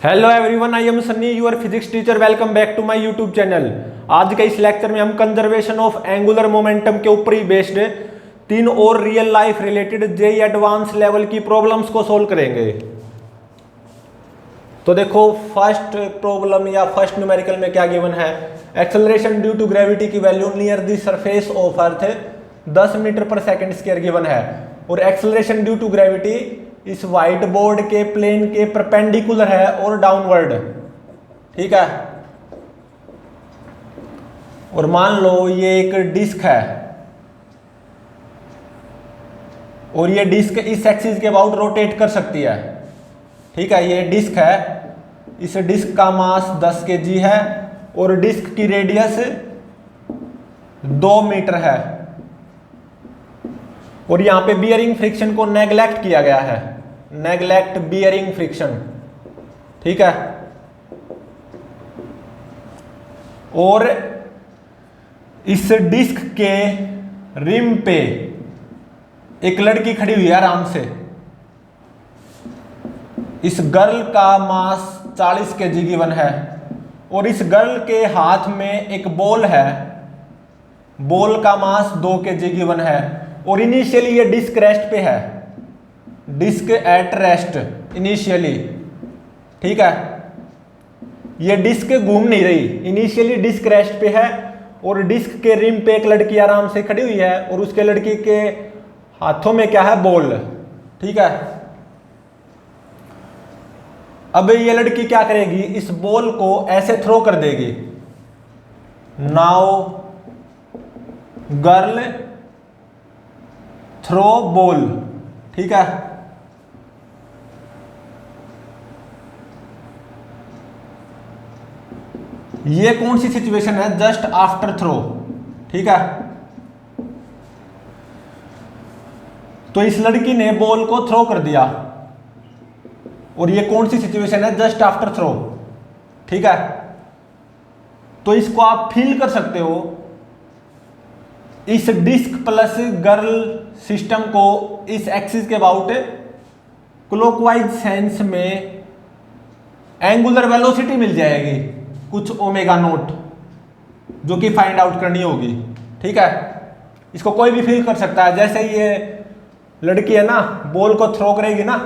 Hello everyone, I am Sunny, your physics teacher. Welcome back to my YouTube channel. आज के इस lecture में हम कंजर्वेशन ऑफ एंगुलर मोमेंटम के ऊपर ही बेस्ड 3 और real life related JEE advance level की प्रॉब्लम्स को सोल्व करेंगे। तो देखो, फर्स्ट प्रॉब्लम या फर्स्ट न्यूमेरिकल में क्या गिवन है। एक्सेलरेशन ड्यू टू ग्रेविटी की value near the surface of earth 10 metre पर सेकंड स्क्वायर गिवन है, और एक्सेलरेशन ड्यू टू ग्रेविटी इस व्हाइट बोर्ड के प्लेन के परपेंडिकुलर है और डाउनवर्ड। ठीक है, और मान लो ये एक डिस्क है और ये डिस्क इस एक्सिस के अबाउट रोटेट कर सकती है। ठीक है, ये डिस्क है, इस डिस्क का मास 10 kg है और डिस्क की रेडियस 2 मीटर है, और यहां पे बियरिंग फ्रिक्शन को नेग्लेक्ट किया गया है, नेग्लेक्ट बियरिंग फ्रिक्शन। ठीक है, और इस डिस्क के रिम पे एक लड़की खड़ी हुई है आराम से। इस गर्ल का मास 40 kg गिवन है, और इस गर्ल के हाथ में एक बॉल है, बॉल का मास 2 kg गिवन है, और इनिशियली ये डिस्क रेस्ट पे है, डिस्क एट रेस्ट इनिशियली। ठीक है, ये डिस्क घूम नहीं रही, इनिशियली डिस्क रेस्ट पे है, और डिस्क के रिम पे एक लड़की आराम से खड़ी हुई है, और उसके लड़की के हाथों में क्या है, बॉल। ठीक है, अब ये लड़की क्या करेगी, इस बॉल को ऐसे थ्रो कर देगी। Now girl throw ball. ठीक है, ये कौन सी सिचुएशन है, जस्ट आफ्टर थ्रो। ठीक है, तो इस लड़की ने बॉल को थ्रो कर दिया, और ये कौन सी सिचुएशन है, जस्ट आफ्टर थ्रो। ठीक है, तो इसको आप फील कर सकते हो, इस डिस्क प्लस गर्ल सिस्टम को इस एक्सिस के अबाउट क्लॉकवाइज सेंस में एंगुलर वेलोसिटी मिल जाएगी कुछ ओमेगा नोट, जो कि फाइंड आउट करनी होगी। ठीक है, इसको कोई भी फील कर सकता है। जैसे ये लड़की है ना, बॉल को थ्रो करेगी ना,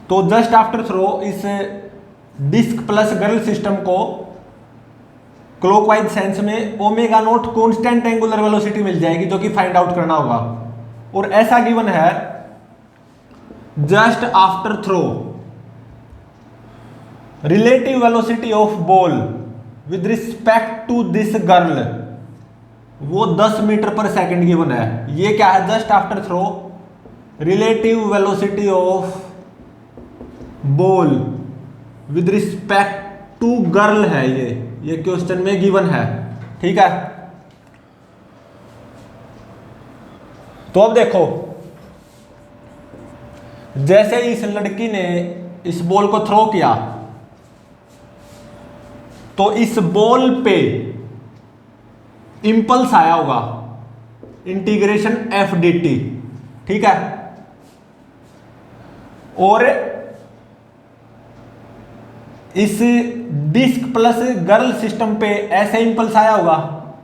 तो जस्ट आफ्टर थ्रो इस डिस्क प्लस गर्ल सिस्टम को क्लॉकवाइज सेंस में omega naught constant angular velocity मिल जाएगी, जो कि फाइंड आउट करना होगा। और ऐसा गिवन है, just after throw relative velocity of ball with respect to this girl, वो 10 मीटर पर सेकंड गिवन है। ये क्या है, just after throw relative velocity of ball with respect to girl है, ये क्वेश्चन में गिवन है। ठीक है, तो अब देखो, जैसे इस लड़की ने इस बॉल को थ्रो किया, तो इस बॉल पे इंपल्स आया होगा, इंटीग्रेशन एफ डी टी। ठीक है, और इस डिस्क प्लस गर्ल सिस्टम पे ऐसे इंपल्स आया होगा,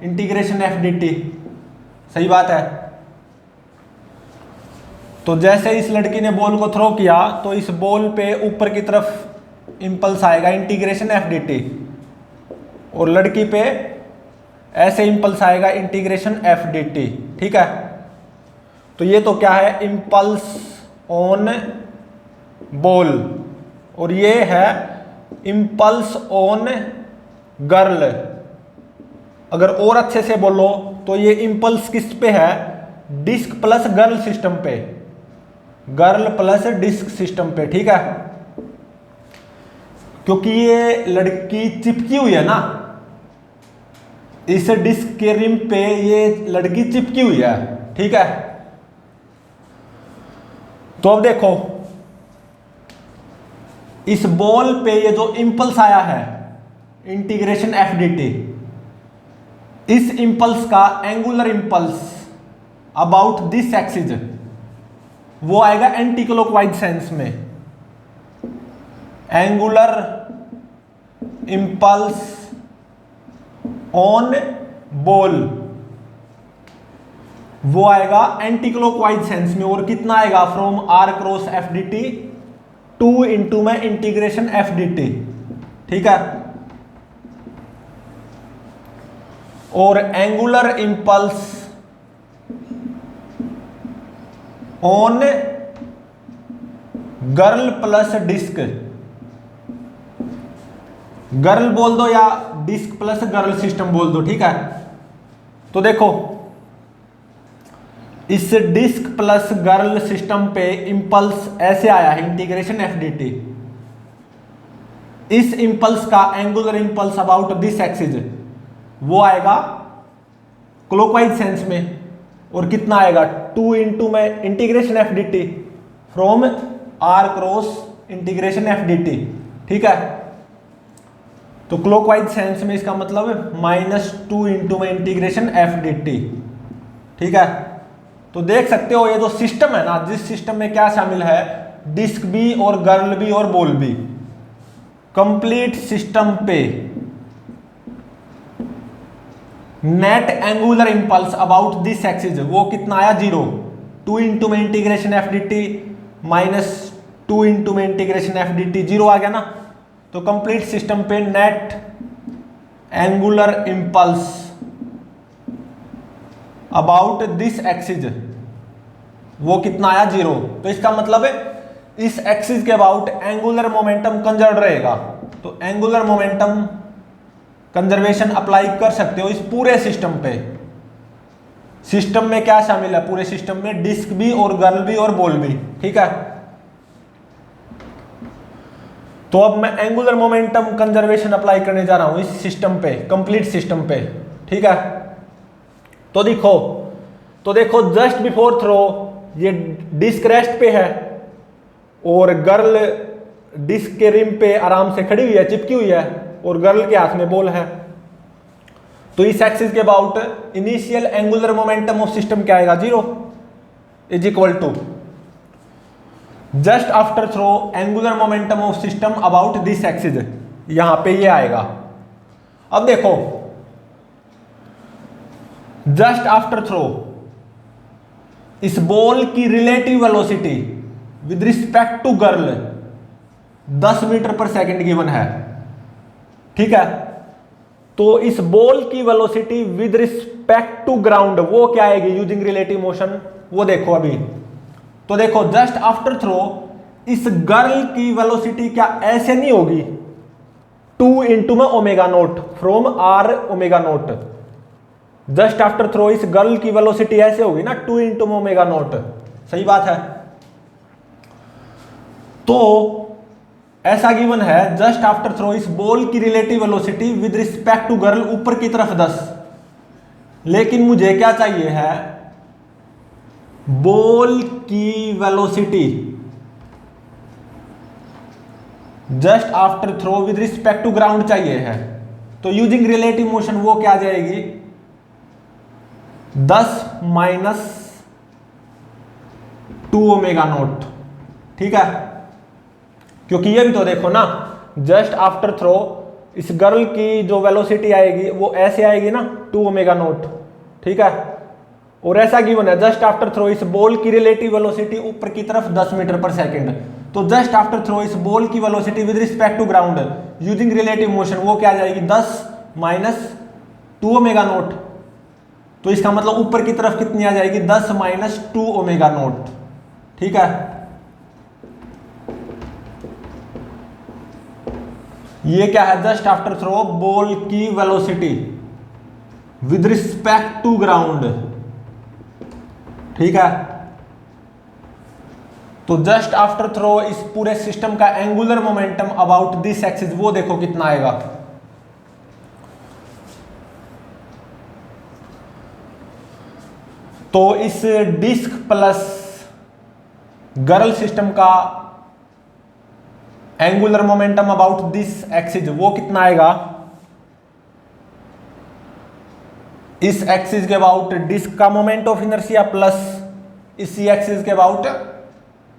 इंटीग्रेशन एफ डी टी। सही बात है। तो जैसे इस लड़की ने बॉल को थ्रो किया, तो इस बॉल पे ऊपर की तरफ इंपल्स आएगा, इंटीग्रेशन एफ डी टी, और लड़की पे ऐसे इंपल्स आएगा, इंटीग्रेशन एफ डी टी। ठीक है, तो ये तो क्या है, इंपल्स ऑन बॉल, और ये है इंपल्स ऑन गर्ल। अगर और अच्छे से बोलो तो ये इंपल्स किस पे है, डिस्क प्लस गर्ल सिस्टम पे, गर्ल प्लस डिस्क सिस्टम पे। ठीक है, क्योंकि ये लड़की चिपकी हुई है ना, इस डिस्क के रिम पे ये लड़की चिपकी हुई है। ठीक है, तो अब देखो, इस बॉल पे ये जो इंपल्स आया है, इंटीग्रेशन एफ डी टी, इस इंपल्स का angular impulse about this axis वो आएगा एंटी क्लॉकवाइज सेंस में। एंगुलर इंपल्स ऑन बॉल, वो आएगा एंटी क्लॉकवाइज सेंस में, और कितना आएगा from are cross F D t 2 into में इंटीग्रेशन एफ डी टी, ठीक है। और angular impulse on girl plus disc, girl बोल दो या डिस्क प्लस गर्ल सिस्टम बोल दो, ठीक है। तो देखो इस डिस्क प्लस गर्ल सिस्टम पे इंपल्स ऐसे आया है इंटीग्रेशन एफ डी टी, इस इंपल्स का angular impulse about this axis वो आएगा क्लॉकवाइज सेंस में, और कितना आएगा 2 इंटू में integration F D t from are cross integration F D t, ठीक है। तो क्लॉकवाइज सेंस में इसका मतलब -2 इंटू में इंटीग्रेशन एफ डी टी, ठीक है। तो देख सकते हो ये जो सिस्टम है ना, जिस सिस्टम में क्या शामिल है, डिस्क भी और गर्ल भी और बॉल भी, कंप्लीट सिस्टम पे net angular impulse about this axis वो कितना आया 0, 2 इंटू में integration F D t -2 into में इंटीग्रेशन एफ डी टी 0 आ गया ना। तो कंप्लीट सिस्टम पे net angular impulse about this axis वो कितना आया 0। तो इसका मतलब है इस एक्सिस के अबाउट एंगुलर मोमेंटम कंजर्व रहेगा, तो एंगुलर मोमेंटम कंजर्वेशन अप्लाई कर सकते हो इस पूरे सिस्टम पे। सिस्टम में क्या शामिल है, पूरे सिस्टम में डिस्क भी और गर्ल भी और बॉल भी, ठीक है। तो अब मैं एंगुलर मोमेंटम कंजर्वेशन अप्लाई करने जा रहा हूं इस सिस्टम पे, कंप्लीट सिस्टम पे, ठीक है। तो देखो जस्ट बिफोर थ्रो ये डिस्क रेस्ट पे है और गर्ल डिस्क के रिम पे आराम से खड़ी हुई है, चिपकी हुई है, और गर्ल के हाथ में बॉल है। तो इस एक्सिस के about initial angular momentum of system क्या आएगा 0 is equal to just after throw angular momentum of system about this axis, यहां पे ये आएगा। अब देखो जस्ट आफ्टर थ्रो इस बॉल की relative velocity with respect to girl 10 metre पर सेकंड गिवन है, ठीक है। तो इस बॉल की velocity with respect to ground वो क्या आएगी यूजिंग रिलेटिव मोशन, वो देखो अभी। तो देखो जस्ट आफ्टर थ्रो इस गर्ल की वेलोसिटी क्या ऐसे नहीं होगी 2 इंटू में omega naught from R omega naught, just after throw इस गर्ल की वेलोसिटी ऐसे होगी ना 2 इंटू में ओमेगा नोट, सही बात है। तो ऐसा गिवन है जस्ट आफ्टर थ्रो इस बॉल की relative velocity with respect to girl ऊपर की तरफ 10, लेकिन मुझे क्या चाहिए है बॉल की velocity just after throw with respect to ground चाहिए है। तो यूजिंग रिलेटिव मोशन वो क्या आ जाएगी 10 माइनस 2 ओमेगा नोट, ठीक है। क्योंकि ये भी तो देखो ना जस्ट आफ्टर थ्रो इस गर्ल की जो वेलोसिटी आएगी वो ऐसे आएगी ना 2 ओमेगा नोट, ठीक है। और ऐसा गिवन है जस्ट आफ्टर थ्रो इस बॉल की रिलेटिव वेलोसिटी ऊपर की तरफ 10 मीटर पर सेकंड। तो जस्ट आफ्टर थ्रो इस बॉल की velocity with respect to ground using relative motion वो क्या आ जाएगी 10 माइनस 2 ओमेगा नोट। तो इसका मतलब ऊपर की तरफ कितनी आ जाएगी 10 माइनस 2 ओमेगा नोट, ठीक है। ये क्या है जस्ट आफ्टर थ्रो बॉल की velocity with respect to ground, ठीक है। तो जस्ट आफ्टर थ्रो इस पूरे सिस्टम का angular momentum about this axis वो देखो कितना आएगा। तो इस डिस्क प्लस गर्ल सिस्टम का angular momentum about this axis वो कितना आएगा इस एक्सिस के अबाउट डिस्क का मोमेंट ऑफ इनर्शिया प्लस इसी एक्सिस के अबाउट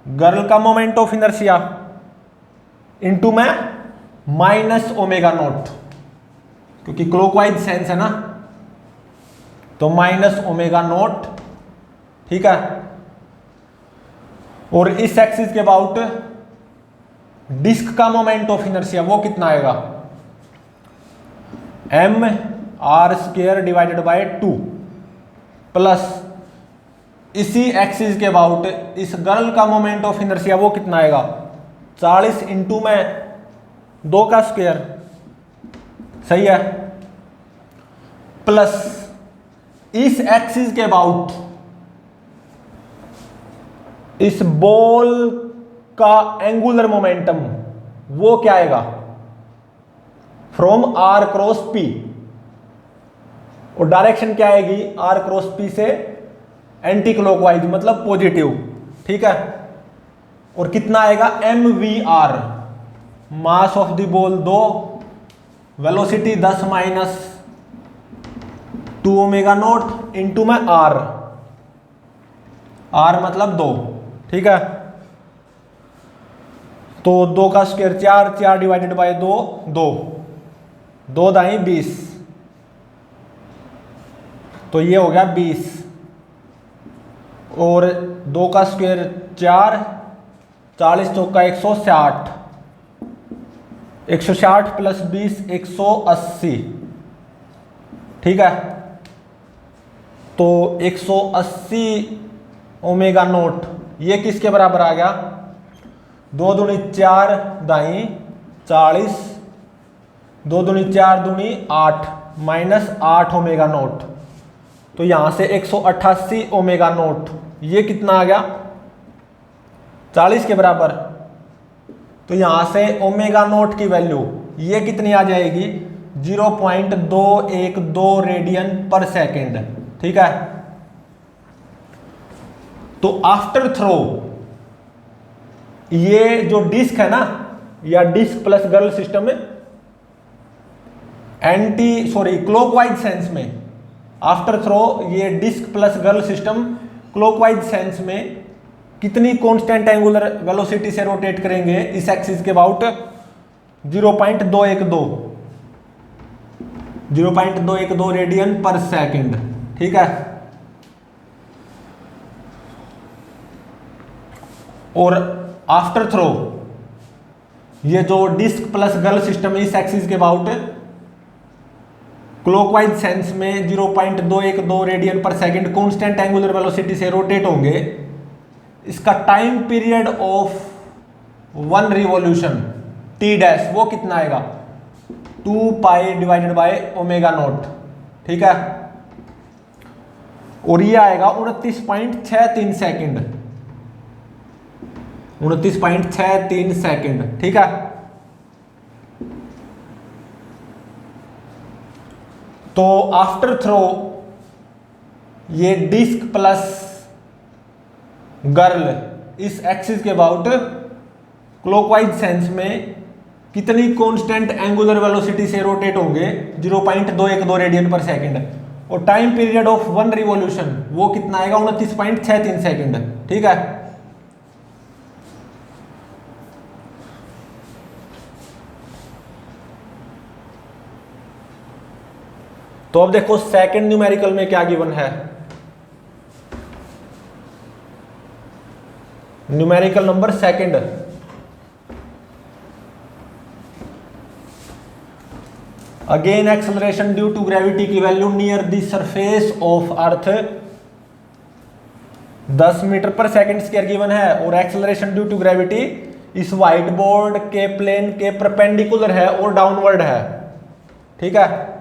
गर्ल का मोमेंट ऑफ इनर्शिया इंटू में माइनस ओमेगा नॉट, क्योंकि क्लॉकवाइज सेंस है ना, तो माइनस ओमेगा नॉट, ठीक है। और इस एक्सिस के अबाउट डिस्क का मोमेंट ऑफ इनर्शिया वो कितना आएगा, M R square divided by 2 plus इसी एक्सिस के अबाउट इस गर्ल का मोमेंट ऑफ इनर्शिया वो कितना आएगा, 40 इंटू में 2 का स्क्वायर, सही है, प्लस इस एक्सिस के अबाउट इस बॉल का एंगुलर मोमेंटम वो क्या आएगा, फ्रॉम आर क्रॉस पी, और डायरेक्शन क्या आएगी, आर क्रॉस पी से एंटी क्लॉकवाइज मतलब पॉजिटिव, ठीक है। और कितना आएगा, M V R, mass of the ball 2, velocity 10 minus 2 omega naught into में आर, आर मतलब 2, ठीक है। तो 2 का स्क्वायर 4, 4 डिवाइडेड बाय 2 2, 2 दाई 20, तो ये हो गया 20, और 2 का स्क्वायर 4, 40 चौका 160, 160 प्लस 20 180, ठीक है। तो 180 ओमेगा नोट ये किसके बराबर आ गया, 2 दूनी 4 दाई 40, 2 दूनी 4 दूनी 8 माइनस 8 ओमेगा नोट, तो यहां से 188 ओमेगा नोट ये कितना आ गया, 40 के बराबर। तो यहां से ओमेगा नोट की वैल्यू ये कितनी आ जाएगी, 0.212 रेडियन पर सेकेंड, ठीक है। तो आफ्टर थ्रो ये जो डिस्क है ना, या डिस्क प्लस गर्ल सिस्टम में क्लॉकवाइज सेंस में, आफ्टर थ्रो ये disc plus girl system clockwise sense में कितनी कांस्टेंट एंगुलर वेलोसिटी से रोटेट करेंगे इस एक्सिस के अबाउट, 0.212 रेडियन पर सेकंड, ठीक है। और आफ्टर थ्रो ये जो डिस्क प्लस गर्ल सिस्टम इस एक्सिस के अबाउट क्लॉकवाइज सेंस में 0.212 radian per second constant angular velocity से रोटेट होंगे, इसका time period of 1 revolution T dash वो कितना आएगा, 2 पाई डिवाइडेड बाय ओमेगा नॉट, ठीक है। और ये आएगा 29.63 सेकंड, 29.63 सेकंड, ठीक है। तो आफ्टर थ्रो ये डिस्क प्लस गर्ल इस एक्सिस के अबाउट क्लॉकवाइज सेंस में कितनी कांस्टेंट एंगुलर वेलोसिटी से रोटेट होंगे, 0.212 रेडियन पर सेकंड, और टाइम पीरियड ऑफ 1 रिवॉल्यूशन वो कितना आएगा, 29.63 सेकंड, ठीक है। तो अब देखो सेकंड न्यूमेरिकल में क्या गिवन है, numerical number second, again acceleration due to gravity की value near the surface of earth 10 metre पर सेकंड स्क्वायर गिवन है, और एक्सेलरेशन ड्यू टू ग्रेविटी इस व्हाइट बोर्ड के प्लेन के परपेंडिकुलर है और डाउनवर्ड है, ठीक है।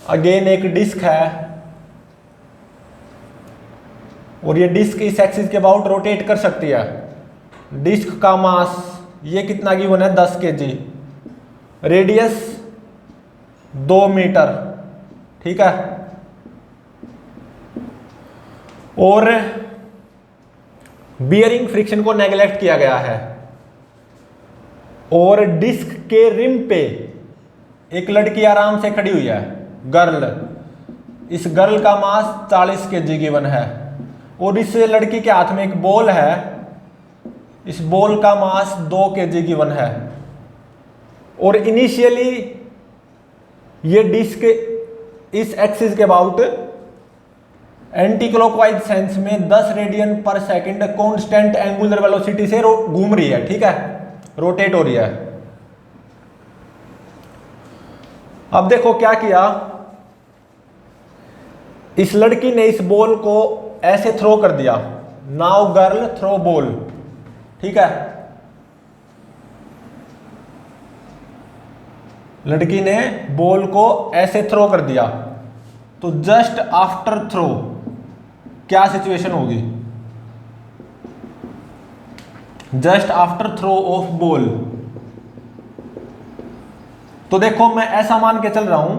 अगेन एक डिस्क है और ये डिस्क इस एक्सिस के अबाउट रोटेट कर सकती है। डिस्क का मास ये कितना गिवन है, 10 kg, रेडियस 2 मीटर, ठीक है। और बियरिंग फ्रिक्शन को नेगलेक्ट किया गया है, और डिस्क के रिम पे एक लड़की आराम से खड़ी हुई है, गर्ल। इस गर्ल का मास 40 kg गिवन है, और इस लड़की के हाथ में एक बॉल है, इस बॉल का मास 2 kg गिवन है, और इनिशियली ये डिस्क इस एक्सिस के अबाउट एंटी क्लॉकवाइज सेंस में 10 radian per second constant angular velocity से घूम रही है, ठीक है, रोटेट हो रही है। अब देखो क्या किया, इस लड़की ने इस बॉल को ऐसे थ्रो कर दिया, नाउ गर्ल थ्रो बॉल, ठीक है। लड़की ने बॉल को ऐसे थ्रो कर दिया, तो जस्ट आफ्टर थ्रो क्या सिचुएशन होगी, just after throw of ball. तो देखो मैं ऐसा मान के चल रहा हूं,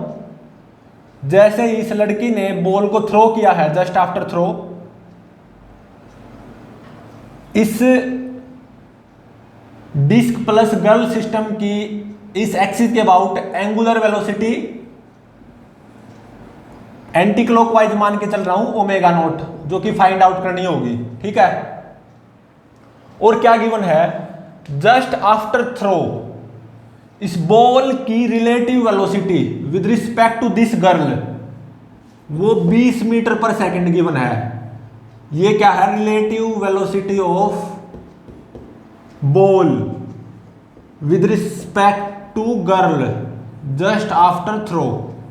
जैसे ही इस लड़की ने बॉल को थ्रो किया है, जस्ट आफ्टर थ्रो, इस डिस्क प्लस गर्ल सिस्टम की इस एक्सिस के about angular velocity anti clockwise मान के चल रहा हूं ओमेगा नॉट, जो कि फाइंड आउट करनी होगी, ठीक है। और क्या गिवन है, जस्ट आफ्टर थ्रो इस बॉल की relative velocity with respect to this girl वो 20 मीटर पर सेकंड गिवन है। ये क्या है, relative velocity of ball with respect to girl just after throw,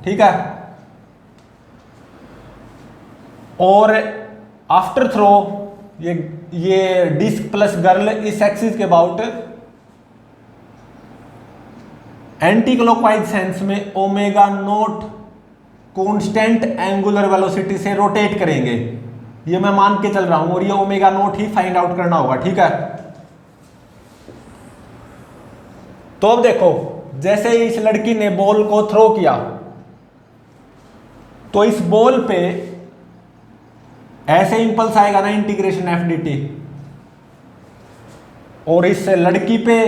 ठीक है। और आफ्टर थ्रो ये डिस्क प्लस गर्ल इस एक्सिस के अबाउट एंटी क्लॉकवाइज सेंस में omega naught constant angular velocity से रोटेट करेंगे, ये मैं मान के चल रहा हूं, और ये ओमेगा नॉट ही फाइंड आउट करना होगा, ठीक है। तो अब देखो, जैसे ही इस लड़की ने बॉल को थ्रो किया, तो इस बॉल पे ऐसे इंपल्स आएगा ना, इंटीग्रेशन एफ डी टी, और इस लड़की पे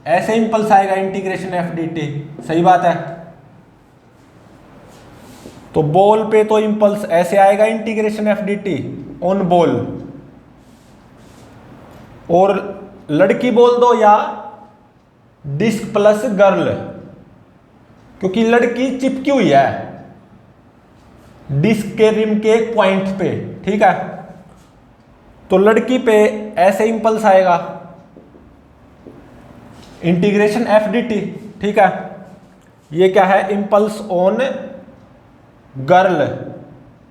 ऐसे इंपल्स आएगा इंटीग्रेशन एफ डी टी, सही बात है। तो बॉल पे तो इंपल्स ऐसे आएगा integration F D T on ball, और लड़की बोल दो या डिस्क प्लस गर्ल, क्योंकि लड़की चिपकी हुई है डिस्क के रिम के एक पॉइंट पे, ठीक है। तो लड़की पे ऐसे इंपल्स आएगा इंटीग्रेशन एफ डी टी, ठीक है। ये क्या है, इंपल्स ऑन गर्ल,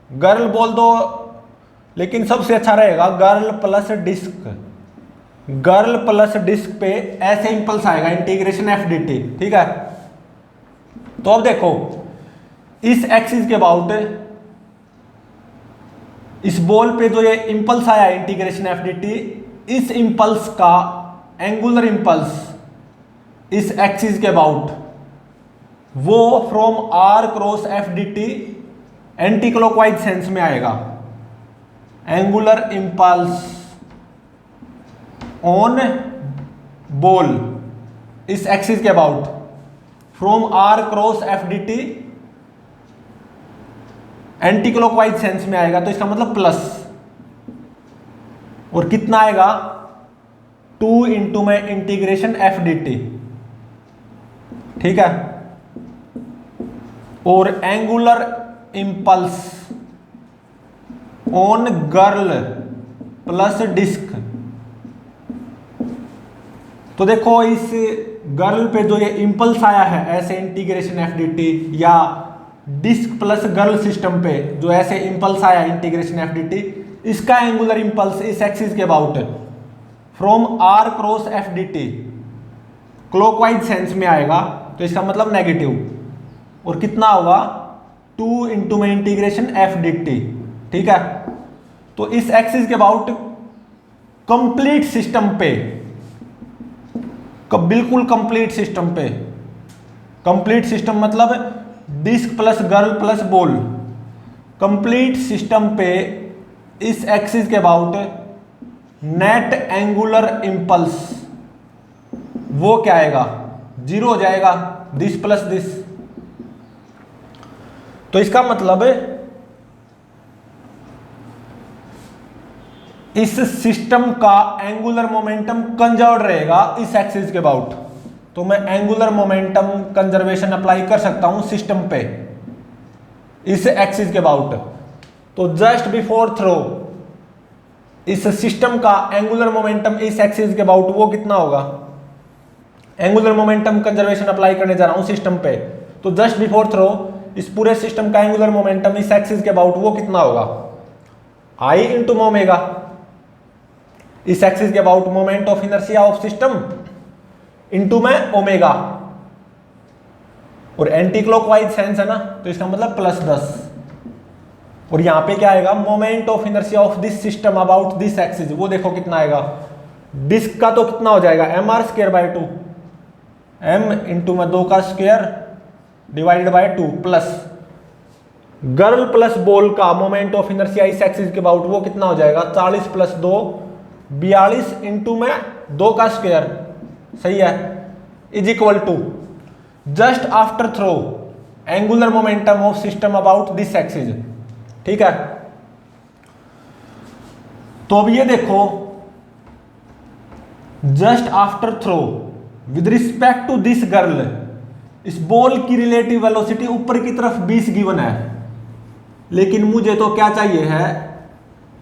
गर्ल बोल दो, लेकिन सबसे अच्छा रहेगा girl plus disc, girl plus disc पे ऐसे इंपल्स आएगा इंटीग्रेशन एफ डी टी, ठीक है। तो अब देखो, इस एक्सिस के अबाउट इस बॉल पे जो ये इंपल्स आया इंटीग्रेशन एफ डी टी, इस इंपल्स का एंगुलर इंपल्स इस एक्सिस के अबाउट वो from are cross F D T anti clockwise sense में आएगा, एंगुलर इंपल्स ऑन बॉल इस एक्सिस के about from are cross F D T anti clockwise sense में आएगा, तो इसका मतलब प्लस, और कितना आएगा 2 इंटू में इंटीग्रेशन एफ डी टी, ठीक है। और angular impulse on girl plus disc, तो देखो इस गर्ल पे जो ये इंपल्स आया है ऐसे इंटीग्रेशन एफ डी टी, या डिस्क प्लस गर्ल सिस्टम पे जो ऐसे इंपल्स आया इंटीग्रेशन एफ डी टी, इसका एंगुलर इंपल्स इस एक्सिस के about from are cross F D T clockwise sense में आएगा, तो इसका मतलब नेगेटिव, और कितना होगा 2 इंटू में इंटीग्रेशन एफ डी टी, ठीक है। तो इस एक्सिस के अबाउट कंप्लीट सिस्टम पे, बिल्कुल कंप्लीट सिस्टम पे, कंप्लीट सिस्टम मतलब disc plus girl plus ball, complete system पे इस एक्सिस के अबाउट नेट एंगुलर इंपल्स वो क्या आएगा, 0 हो जाएगा, दिस प्लस दिस। तो इसका मतलब इस सिस्टम का एंगुलर मोमेंटम कंजर्व रहेगा इस एक्सिस के अबाउट। तो मैं एंगुलर मोमेंटम कंजर्वेशन अप्लाई कर सकता हूं सिस्टम पे इस एक्सिस के अबाउट। तो जस्ट बिफोर थ्रो इस सिस्टम का एंगुलर मोमेंटम इस एक्सिस के अबाउट वो कितना होगा? एंगुलर मोमेंटम कंजर्वेशन अप्लाई करने जा रहा हूं सिस्टम पे, तो जस्ट बिफोर थ्रो इस पूरे सिस्टम का एंगुलर मोमेंटम इस एक्सिस के अबाउट वो कितना होगा? आई इंटू ओमेगा। इस एक्सिस के about moment of inertia of system into में ओमेगा, और एंटी क्लॉकवाइज सेंस है ना, तो इसका मतलब +10। और यहां पे क्या आएगा? Moment of inertia of this system about this axis, वो देखो कितना आएगा। डिस्क का तो कितना हो जाएगा? mr²/2, m इंटू में 2 का square divided by 2 plus girl plus ball का मोमेंट ऑफ इनर्शिया इस एक्सिस के अबाउट वो कितना हो जाएगा? 40 + 2 42 इंटू में 2 का स्क्वायर, सही है, is equal to just after throw angular momentum of system about this axis. ठीक है, तो अब ये देखो just after throw with respect to this girl, इस बॉल की रिलेटिव वेलोसिटी ऊपर की तरफ 20 गिवन है, लेकिन मुझे तो क्या चाहिए है?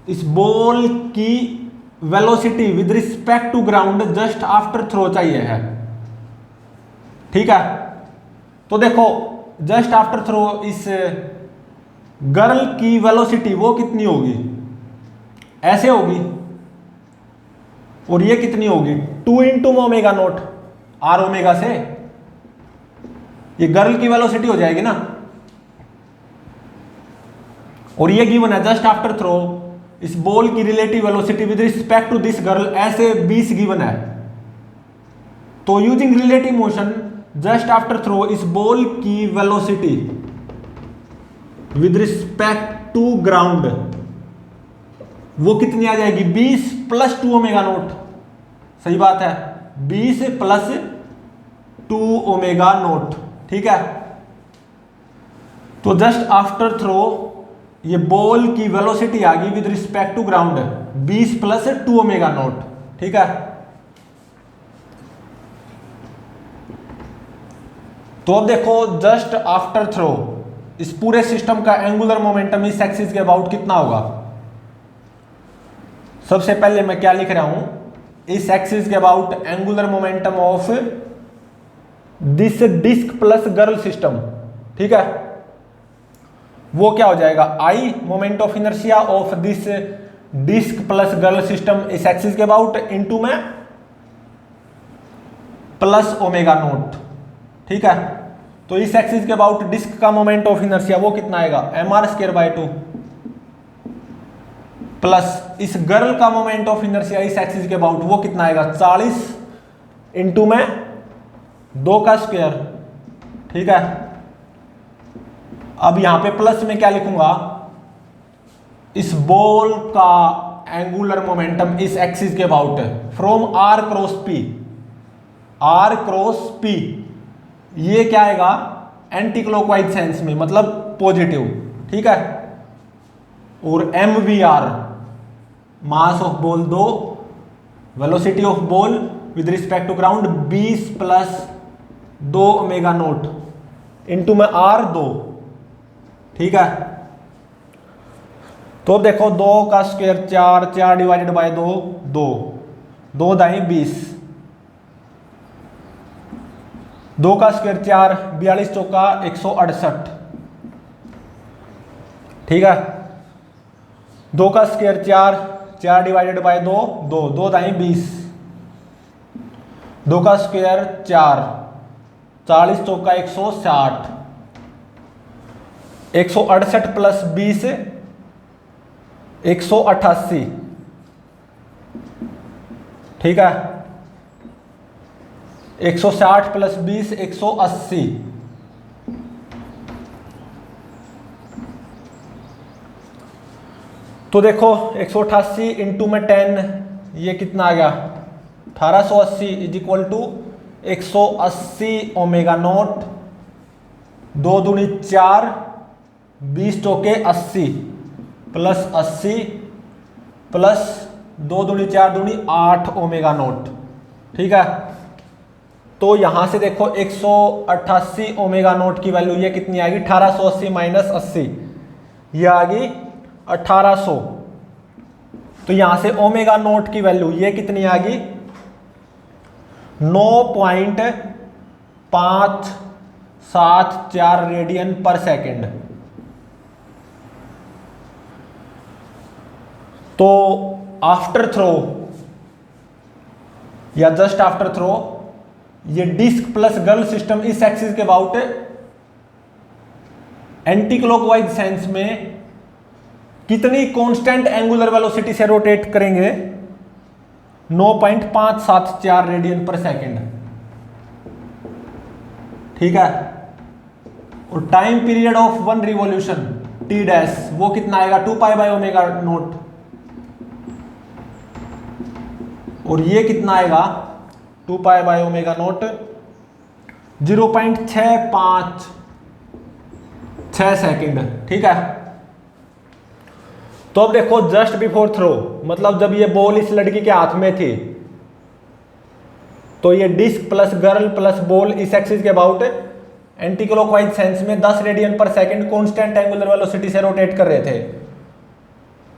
इस बॉल की velocity with respect to ground just after throw चाहिए है। ठीक है, तो देखो जस्ट आफ्टर थ्रो इस गर्ल की वेलोसिटी वो कितनी होगी? ऐसे होगी, और ये कितनी होगी? 2 into omega naught R omega से, ये गर्ल की वेलोसिटी हो जाएगी ना। और ये गिवन है जस्ट आफ्टर थ्रो इस बॉल की relative velocity with respect to this girl ऐसे 20 गिवन है। तो using relative motion just after throw इस बॉल की velocity with respect to ground वो कितनी आ जाएगी? 20 + 2 ओमेगा नॉट। सही बात है, 20 + 2 ओमेगा नॉट। ठीक है, तो जस्ट आफ्टर थ्रो ये बॉल की वेलोसिटी आ गई with respect to ground 20 + 2 omega naught. ठीक है, तो अब देखो जस्ट आफ्टर थ्रो इस पूरे सिस्टम का एंगुलर मोमेंटम इस एक्सिस के अबाउट कितना होगा? सबसे पहले मैं क्या लिख रहा हूं? इस एक्सिस के about angular momentum of this disc plus girl system. ठीक है, वो क्या हो जाएगा? I moment of inertia of this disc plus girl system इस एक्सिस के अबाउट इंटू में प्लस ओमेगा नॉट। ठीक है, तो इस एक्सिस के अबाउट डिस्क का मोमेंट ऑफ इनर्शिया वो कितना आएगा? mr²/2 प्लस इस गर्ल का मोमेंट ऑफ इनर्शिया इस एक्सिस के अबाउट वो कितना आएगा? 40 इंटू में 2 का स्क्वायर। ठीक है, अब यहां पे प्लस में क्या लिखूंगा? इस बॉल का एंगुलर मोमेंटम इस एक्सिस के about from r cross p, r cross p ये क्या आएगा? एंटी क्लॉकवाइज सेंस में, मतलब पॉजिटिव। ठीक है, और mvr mass of ball 2, velocity of ball with respect to ground 20 + 2 omega naught into में r 2। ठीक है, तो अब देखो 2 का स्क्वायर 4, 4 डिवाइडेड बाय 2 2, 2 दाएं 20, 2 का स्क्वायर 4, 42 चौका 168। ठीक है, 2 का स्क्वायर 4, 4 डिवाइडेड बाय 2 2, 2 दाएं 20, 2 का स्क्वायर 4, 40 चौका 160, 168 प्लस 20 188। ठीक है, 160 प्लस 20 180। तो देखो 188 इंटू में 10 ये कितना आ गया? 1880 is equal to 180 omega naught, 2 दूनी 4, 20 चौके 80 प्लस 80 प्लस 2 दूनी 4 दूनी 8 ओमेगा नॉट। ठीक है, तो यहां से देखो 188 ओमेगा नॉट की वैल्यू ये कितनी आएगी, 1880 माइनस 80, ये आ गई 1800। तो यहां से ओमेगा नॉट की वैल्यू ये कितनी आ गई, 9.574 रेडियन पर सेकेंड। तो आफ्टर थ्रो या जस्ट आफ्टर थ्रो ये डिस्क प्लस गर्ल सिस्टम इस एक्सिस के अबाउट एंटी क्लॉकवाइज सेंस में कितनी कांस्टेंट एंगुलर वेलोसिटी से रोटेट करेंगे, 9.574 रेडियन पर सेकेंड। ठीक है, और time period of one revolution T dash वो कितना आएगा, 2 पाई बाय ओमेगा नोट, और ये कितना आएगा 2 pi by omega naught 0.656 second. ठीक है, तो अब देखो जस्ट बिफोर थ्रो, मतलब जब ये बॉल इस लड़की के हाथ में थी, तो ये disc plus girl plus ball इस एक्सिस के अबाउट एंटी क्लॉकवाइज सेंस में 10 radian per second constant angular velocity से रोटेट कर रहे थे।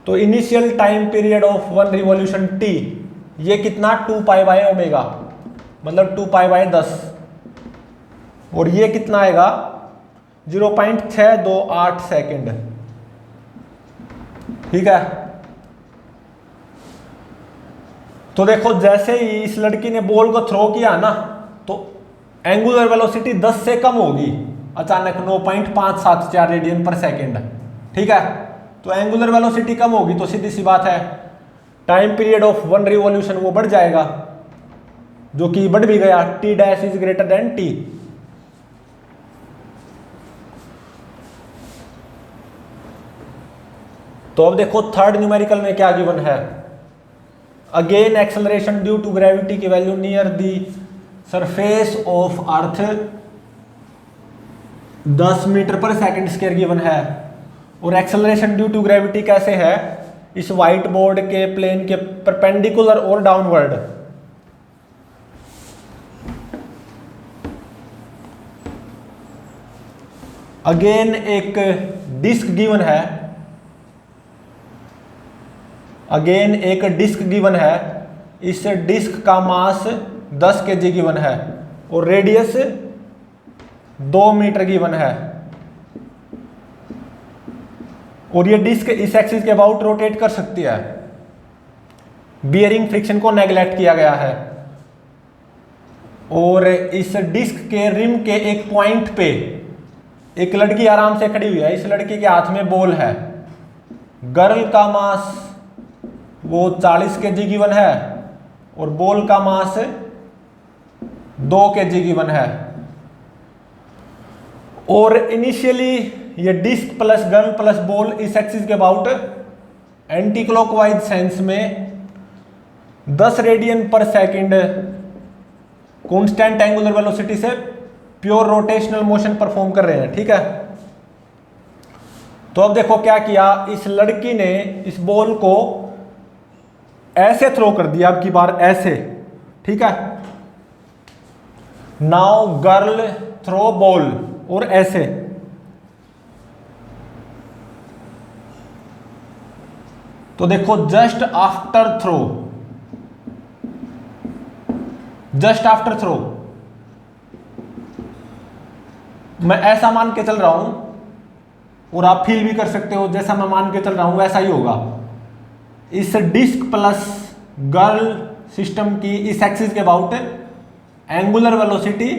तो initial time period of one revolution T ये कितना, 2 पाई बाय ओमेगा, मतलब 2 पाई बाय 10, और ये कितना आएगा 0.628 सेकेंड। ठीक है, तो देखो जैसे ही इस लड़की ने बॉल को थ्रो किया ना, तो एंगुलर वेलोसिटी 10 से कम होगी अचानक, 9.574 रेडियन पर सेकेंड। ठीक है, तो एंगुलर वेलोसिटी कम होगी तो सीधी सी बात है time period of one revolution वो बढ़ जाएगा, जो कि बढ़ भी गया, T dash is greater than T. तो अब देखो थर्ड न्यूमेरिकल में क्या गिवन है, again acceleration due to gravity की value near the surface of earth 10 metre पर सेकंड स्क्वायर गिवन है। और एक्सेलरेशन ड्यू टू ग्रेविटी कैसे है, इस व्हाइट बोर्ड के प्लेन के परपेंडिकुलर और डाउनवर्ड। अगेन एक डिस्क गिवन है, अगेन एक डिस्क गिवन है, इस डिस्क का मास 10 kg गिवन है और रेडियस 2 मीटर गिवन है, और ये डिस्क इस एक्सिस के अबाउट रोटेट कर सकती है। बियरिंग फ्रिक्शन को नेगलेक्ट किया गया है, और इस डिस्क के रिम के एक पॉइंट पे एक लड़की आराम से खड़ी हुई है, इस लड़की के हाथ में बॉल है, गर्ल का मास वो 40 kg गिवन है और बॉल का मास 2 kg गिवन है। और इनिशियली ये disc plus girl plus ball इस एक्सिस के अबाउट एंटी क्लॉकवाइज सेंस में 10 radian per second constant angular velocity से प्योर रोटेशनल मोशन परफॉर्म कर रहे हैं। ठीक है, तो अब देखो क्या किया, इस लड़की ने इस बॉल को ऐसे थ्रो कर दिया, अब की बार ऐसे। ठीक है, नाउ गर्ल थ्रो बॉल, और ऐसे। तो देखो just after throw, just after throw मैं ऐसा मान के चल रहा हूं, और आप फील भी कर सकते हो जैसा मैं मान के चल रहा हूं वैसा ही होगा। इस डिस्क प्लस गर्ल सिस्टम की इस एक्सिस के about angular velocity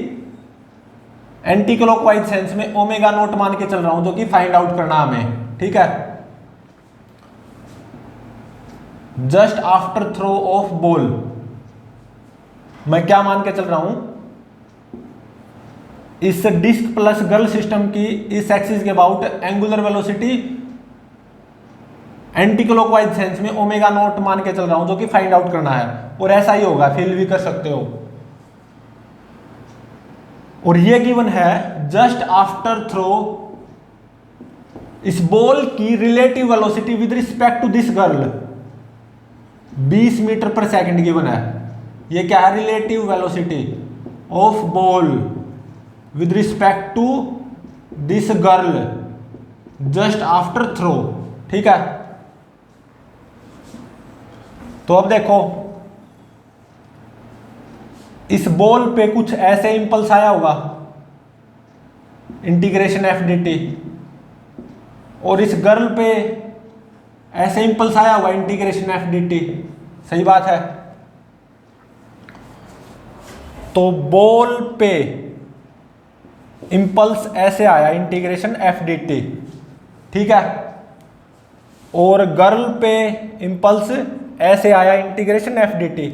anti clockwise sense में ओमेगा नोट मान के चल रहा हूं, जो कि फाइंड आउट करना हमें। ठीक है, just after throw of ball मैं क्या मान के चल रहा हूं, इस डिस्क प्लस गर्ल सिस्टम की इस एक्सिस के about angular velocity anti clockwise sense में ओमेगा नोट मान के चल रहा हूं, जो कि फाइंड आउट करना है, और ऐसा ही होगा, फील भी कर सकते हो। और ये गिवन है जस्ट आफ्टर थ्रो इस बॉल की relative velocity with respect to this girl 20 metre पर सेकंड गिवन है। ये क्या है? Relative velocity of ball with respect to this girl just after throw. ठीक है, तो अब देखो इस बॉल पे कुछ ऐसे इंपल्स आया होगा, इंटीग्रेशन एफ डी टी, और इस गर्ल पे ऐसे इंपल्स आया होगा, इंटीग्रेशन एफ डी टी। सही बात है। तो बॉल पे इंपल्स ऐसे आया, इंटीग्रेशन एफ डी टी। ठीक है, और गर्ल पे इंपल्स ऐसे आया, इंटीग्रेशन एफ डी टी।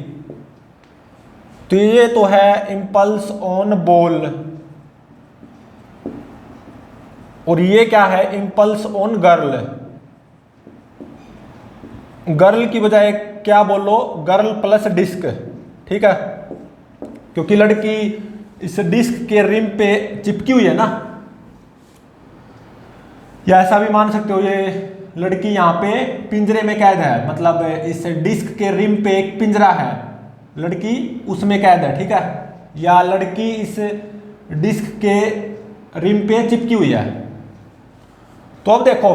तो ये तो है इंपल्स ऑन बॉल, और ये क्या है? Impulse on girl. गर्ल की बजाय क्या बोलो? Girl plus disc. ठीक है, क्योंकि लड़की इस डिस्क के रिम पे चिपकी हुई है ना, या ऐसा भी मान सकते हो ये लड़की यहाँ पे पिंजरे में कैद है, मतलब इस डिस्क के रिम पे एक पिंजरा है, लड़की उसमें कैद है। ठीक है, या लड़की इस डिस्क के रिम पे चिपकी हुई है। तो अब देखो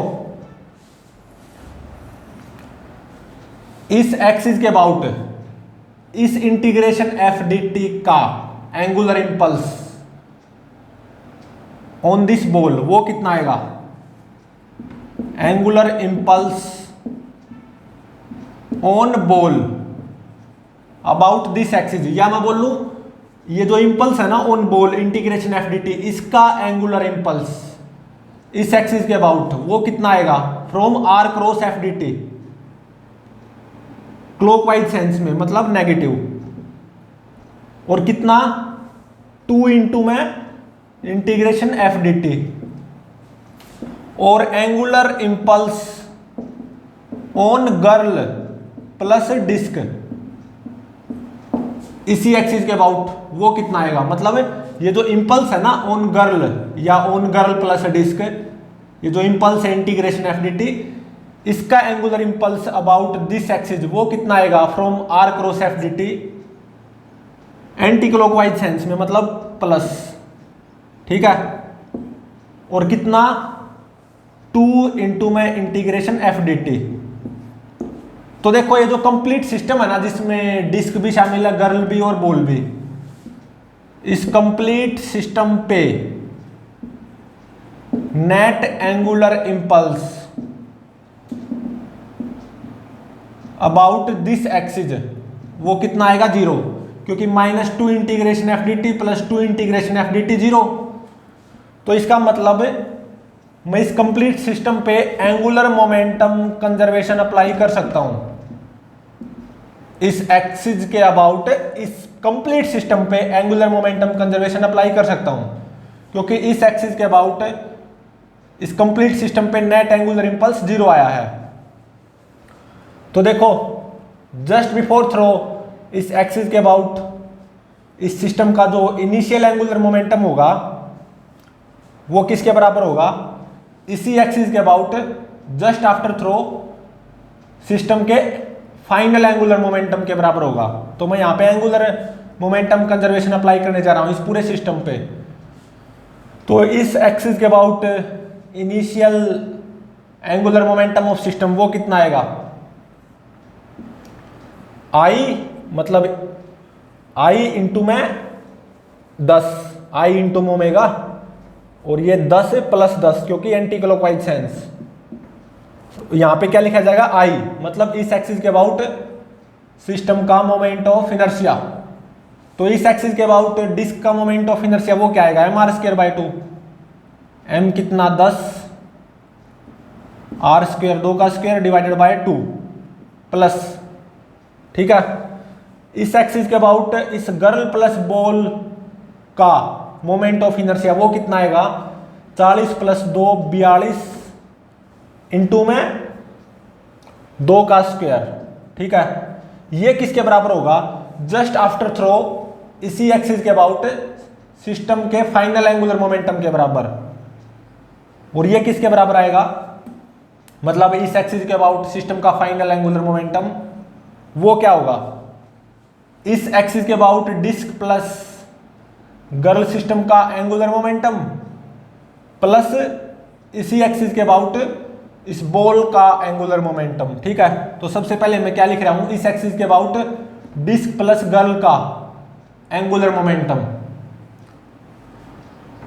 इस एक्सिस के अबाउट इस इंटीग्रेशन एफ डी टी का angular impulse on this ball वो कितना आएगा? Angular impulse on ball about this axis, या मैं बोल लूं ये जो इंपल्स है ना on ball integration F D T, इसका एंगुलर इंपल्स इस एक्सिस के अबाउट वो कितना आएगा? From are cross F D T, clockwise sense में, मतलब नेगेटिव। और कितना? 2 इंटू में इंटीग्रेशन एफ डी टी, और angular impulse on girl plus disc इसी एक्सिस के अबाउट वो कितना आएगा? मतलब ये जो इंपल्स है ना ऑन गर्ल या ऑन गर्ल प्लस डिस्क, ये जो इंपल्स है इंटीग्रेशन एफ डी टी, इसका angular impulse about this axis वो कितना आएगा? From are cross F D T, anti clockwise sense में, मतलब प्लस। ठीक है, और कितना? 2 इंटू में इंटीग्रेशन एफ डी टी। तो देखो ये जो कंप्लीट सिस्टम है ना, जिसमें डिस्क भी शामिल है, गर्ल भी और बॉल भी, इस कंप्लीट सिस्टम पे net angular impulse about this axis वो कितना आएगा? 0, क्योंकि -2 integration F D T plus 2 integration F D T 0। तो इसका मतलब मैं इस कंप्लीट सिस्टम पे एंगुलर मोमेंटम कंजर्वेशन अप्लाई कर सकता हूं, इस एक्सिस के अबाउट इस कंप्लीट सिस्टम पे एंगुलर मोमेंटम कंजर्वेशन अप्लाई कर सकता हूं, क्योंकि इस एक्सिस के अबाउट इस कंप्लीट सिस्टम पे नेट एंगुलर इंपल्स 0 आया है। तो देखो जस्ट बिफोर थ्रो इस एक्सिस के अबाउट इस सिस्टम का जो इनिशियल एंगुलर मोमेंटम होगा वो किसके बराबर होगा? इसी एक्सिस के about just after throw system के फाइनल एंगुलर मोमेंटम के बराबर होगा। तो मैं यहां पे एंगुलर मोमेंटम कंजर्वेशन अप्लाई करने जा रहा हूं इस पूरे सिस्टम पे। तो इस एक्सिस के about initial angular momentum of system वो कितना आएगा? आई, मतलब आई इंटू में 10, आई इंटू ओमेगा, और ये 10 प्लस 10 क्योंकि एंटी क्लॉकवाइज सेंस। यहां पे क्या लिखा जाएगा? आई, मतलब इस एक्सिस के अबाउट सिस्टम का मोमेंट ऑफ इनर्शिया। तो इस एक्सिस के अबाउट डिस्क का मोमेंट ऑफ इनर्शिया वो क्या आएगा? mr²/2। m कितना? 10, r² 2 का स्क्वायर डिवाइडेड बाय 2 प्लस। ठीक है, इस एक्सिस के अबाउट इस गर्ल प्लस बॉल का मोमेंट ऑफ इनर्शिया वो कितना आएगा? 40 + 2 42 इंटू में 2 का स्क्वायर। ठीक है, ये किसके बराबर होगा? जस्ट आफ्टर थ्रो इसी एक्सिस के अबाउट सिस्टम के फाइनल एंगुलर मोमेंटम के बराबर। और ये किसके बराबर आएगा? मतलब इस एक्सिस के अबाउट सिस्टम का फाइनल एंगुलर मोमेंटम वो क्या होगा, इस एक्सिस के about disc plus girl system का एंगुलर मोमेंटम प्लस इसी एक्सिस के अबाउट इस बॉल का एंगुलर मोमेंटम। ठीक है, तो सबसे पहले मैं क्या लिख रहा हूं, इस एक्सिस के अबाउट डिस्क प्लस गर्ल का एंगुलर मोमेंटम,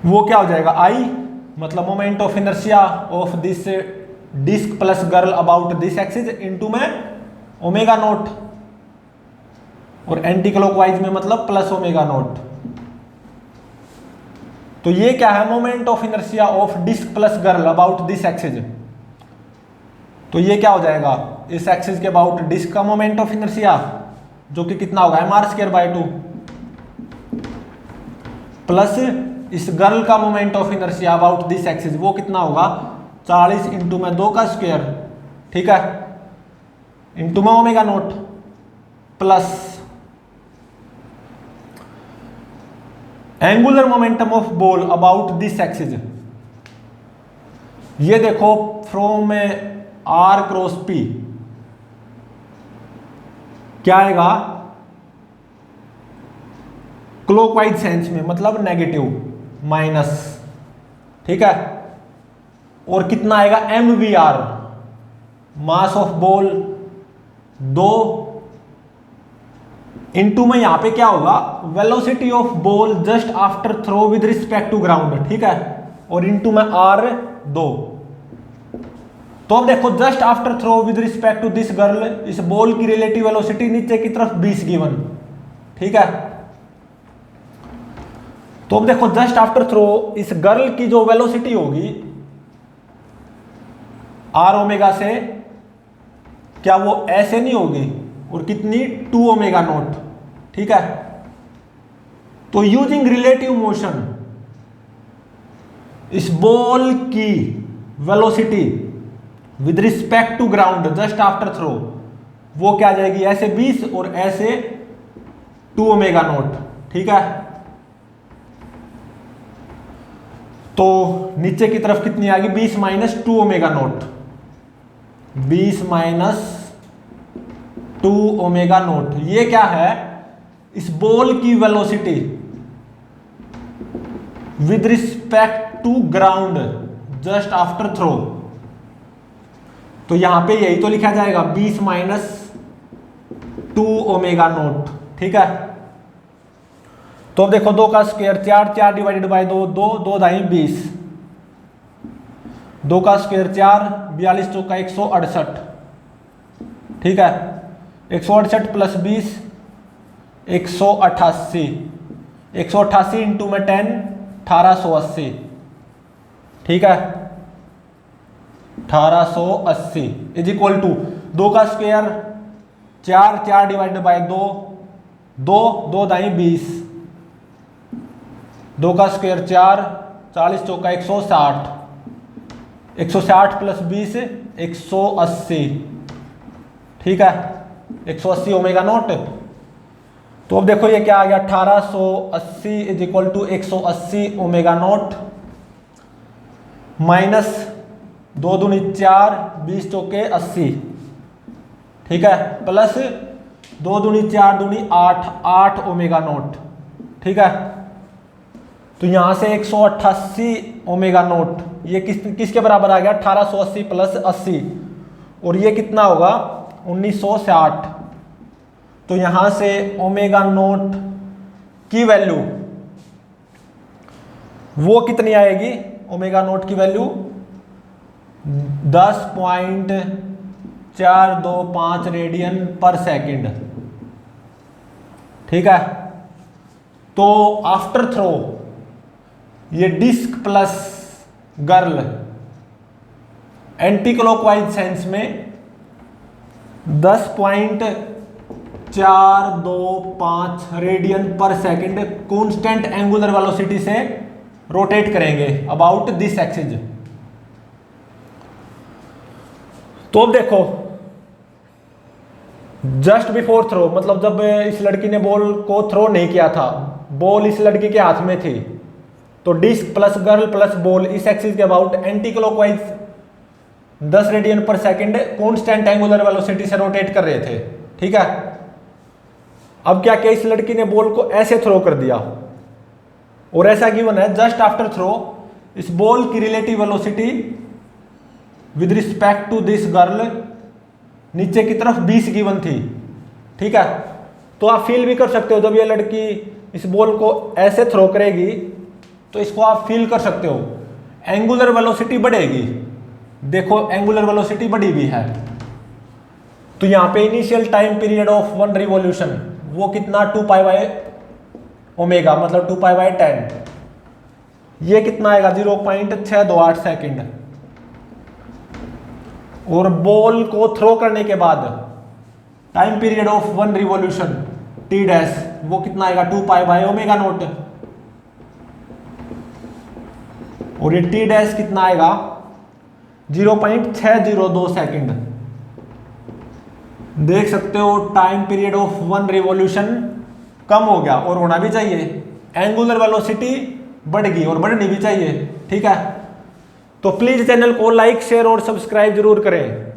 वो क्या हो जाएगा आई, मतलब moment of inertia of this disc plus girl about this axis into में ओमेगा नोट, और एंटी क्लॉकवाइज में मतलब प्लस ओमेगा नोट। तो ये क्या है, moment of inertia of disc plus girl about this axis. तो ये क्या हो जाएगा, इस एक्सिस के अबाउट डिस्क का मोमेंट ऑफ इनर्शिया जो कि कितना होगा mr²/2 प्लस इस गर्ल का moment of inertia about this axis, वो कितना होगा 40 इंटू में 2 का स्क्वायर, ठीक है, इंटू में omega note plus angular momentum of ball about this axis. ये देखो फ्रॉम r क्रॉस p क्या आएगा, क्लॉकवाइज सेंस में मतलब नेगेटिव माइनस, ठीक है, और कितना आएगा mvr, mass of ball 2 into में यहां पे क्या होगा velocity of ball just after throw with respect to ground, ठीक है, और इनटू में r2। तो अब देखो just after throw with respect to this girl, इस बॉल की रिलेटिव वेलोसिटी नीचे की तरफ 20 गिवन, ठीक है। तो अब देखो जस्ट आफ्टर थ्रो इस गर्ल की जो वेलोसिटी होगी r ओमेगा से, क्या वो ऐसे नहीं होगी, और कितनी 2 ओमेगा नोट, ठीक है। तो यूजिंग रिलेटिव मोशन इस बॉल की velocity with respect to ground just after throw, वो क्या आ जाएगी ऐसे 20 और ऐसे 2 ओमेगा नोट, ठीक है। तो नीचे की तरफ कितनी आ गई 20 minus 2 omega naught, 20 minus 2 omega naught. ये क्या है, इस बॉल की velocity with respect to ground just after throw. तो यहां पे यही तो लिखा जाएगा 20 माइनस 2 ओमेगा नोट, ठीक है। तो अब देखो 2 का स्क्वायर 4, 4 डिवाइडेड बाय 2, 2 2 दाई 20, 2 का स्क्वायर 4, 42 चौका 168, ठीक है, 168 प्लस 20 188, 188 इंटू में 10 1880, ठीक है, 1880 इज इक्वल टू 2 का स्क्वायर 4, 4 डिवाइडेड बाय 2, 2 2 दाई 20, 2 का स्क्वायर 4, 40 चौका 160, 160 प्लस 20 180, ठीक है, 180 ओमेगा नोट। तो अब देखो ये क्या आ गया 1880 is equal to 180 omega naught minus 2 दूनी 4, 20 चौके 80, ठीक है, प्लस 2 दूनी 4 दूनी 8, 8 ओमेगा नोट, ठीक है। तो यहां से 188 ओमेगा नोट ये किसके बराबर आ गया 1880 प्लस 80, और ये कितना होगा 1960। तो यहां से ओमेगा नोट की वैल्यू वो कितनी आएगी, ओमेगा नोट की वैल्यू 10.425 रेडियन पर सेकंड, ठीक है। तो आफ्टर थ्रो ये disc plus girl anti clockwise sense में 10.425 radian per second constant angular velocity से रोटेट करेंगे अबाउट दिस एक्सिस। तो अब देखो जस्ट बिफोर थ्रो, मतलब जब इस लड़की ने बॉल को थ्रो नहीं किया था, बॉल इस लड़की के हाथ में थी, तो disc plus girl plus ball इस एक्सिस के about anti clockwise 10 radian per second constant angular velocity से रोटेट कर रहे थे। ठीक है। अब क्या किया, इस लड़की ने बॉल को ऐसे थ्रो कर दिया और ऐसा गिवन है जस्ट आफ्टर थ्रो इस बॉल की relative velocity with respect to this girl नीचे की तरफ 20 गिवन थी, ठीक है। तो आप फील भी कर सकते हो जब ये लड़की इस बॉल को ऐसे थ्रो करेगी तो इसको आप फील कर सकते हो, एंगुलर वेलोसिटी बढ़ेगी। देखो एंगुलर वेलोसिटी बढ़ी भी है। तो यहां पे initial time period of one revolution वो कितना 2π/ω मतलब 2π/10, ये कितना आएगा 0.628 सेकेंड। और बॉल को थ्रो करने के बाद time period of one revolution T dash वो कितना आएगा 2π/ω0, और ये टी डैश कितना आएगा 0.602 सेकेंड। देख सकते हो time period of one revolution कम हो गया और होना भी चाहिए, एंगुलर वेलोसिटी बढ़ गई और बढ़नी भी चाहिए, ठीक है। तो प्लीज चैनल को लाइक शेयर और सब्सक्राइब जरूर करें।